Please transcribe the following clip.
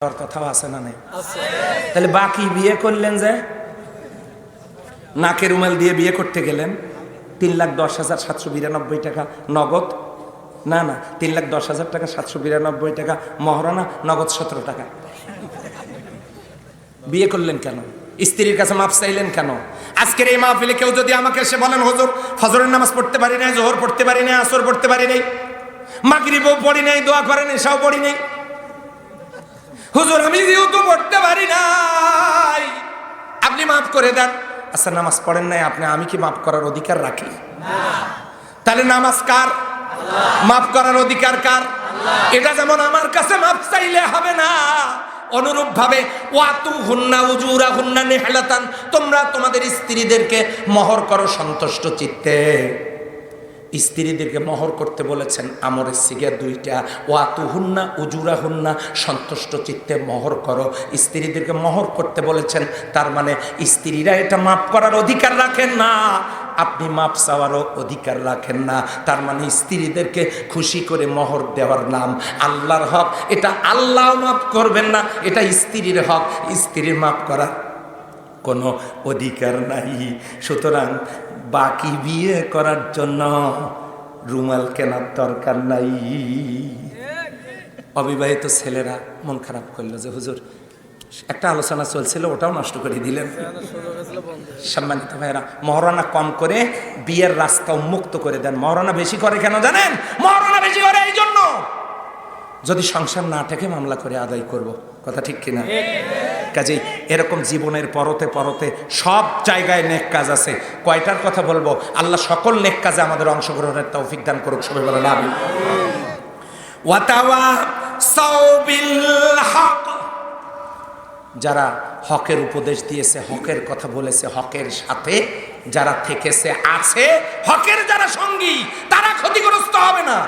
কথাও আছে না নাই? তাহলে বাকি বিয়ে করলেন যে নাকে রুমাল দিয়ে বিয়ে করতে গেলেন 3,10,792 টাকা নগদ, না 3,10,000 টাকা 792 টাকা মহারণা, নগদ 17 টাকা। বিয়ে করলেন কেন? স্ত্রীর কাছে মাপ চাইলেন কেন? আজকের এই মাহফিলে কেউ যদি আমাকে এসে বলেন হুজুর ফজরের নামাজ পড়তে পারি নাই, জোহর পড়তে পারি নাই, আসর পড়তে পারি নাই, মাগরিবও পড়ি নাই, দোয়া করেন এসাও পড়ি নাই, হুজুর আমি যেহেতু পড়তে পারি নাই আপনি মাফ করে দেন। আচ্ছা নামাজ পড়েন নাই আপনি, আমি কি মাফ করার অধিকার রাখি? তাহলে নামাজ কার? মাফ করার অধিকার কার? এটা যেমন আমার কাছে মাফ চাইলে হবে না, অনুরূপ ভাবে ওয়াতু হুন্না উজুরা হুন্না নিহলাতান, তোমরা তোমাদের স্ত্রীদেরকে মোহর করো সন্তুষ্ট চিত্তে। স্ত্রীদেরকে মোহর করতে বলেছেন আমরের সিগা 2টা, ওয়াতু হুন্না উজুরা হুন্না, সন্তুষ্ট চিত্তে মোহর করো। স্ত্রীদেরকে মোহর করতে বলেছেন, তার মানে স্ত্রীরা এটা মাফ করার অধিকার রাখেন না, আপনি মাপ চাওয়ারও অধিকার রাখেন না। তার মানে স্ত্রীদেরকে খুশি করে মোহর দেওয়ার নাম আল্লাহর হক, এটা আল্লাহ মাফ করবেন না, এটা স্ত্রীর হক, স্ত্রীর মাফ করার কোনো অধিকার নাই। সুতরাং বাকি বিয়ে করার জন্য রুমাল কেনার দরকার নাই। অবিবাহিত ছেলেরা মন খারাপ করলো যে হুজুর একটা আলোচনা চলছিল ওটাও নষ্ট করে দিলেন। সম্মানিত ভাইরা, মহারণা কম করে বিয়ের রাস্তা উন্মুক্ত করে দেন। মহারণা বেশি করে কেন জানেন? মহারণা বেশি করে এই জন্য, যদি সংসার না থেকে মামলা করে আদায় করব, কথা ঠিক কিনা? কাজেই এরকম জীবনের পরতে পরতে সব জায়গায় নেক কাজ আছে। কয়টার কথা বলবো? আল্লাহ সকল নেক কাজে আমাদের অংশগ্রহণের তৌফিক দান করুক, সবাই বলেন আমিন। ওয়াতাওয়াসাউ বিল হক, যারা হকের উপদেশ দিয়েছে, হকের কথা বলেছে, হকের সাথে যারা থেকেছে আছে, হকের যারা সঙ্গী তারা ক্ষতিগ্রস্ত হবে না।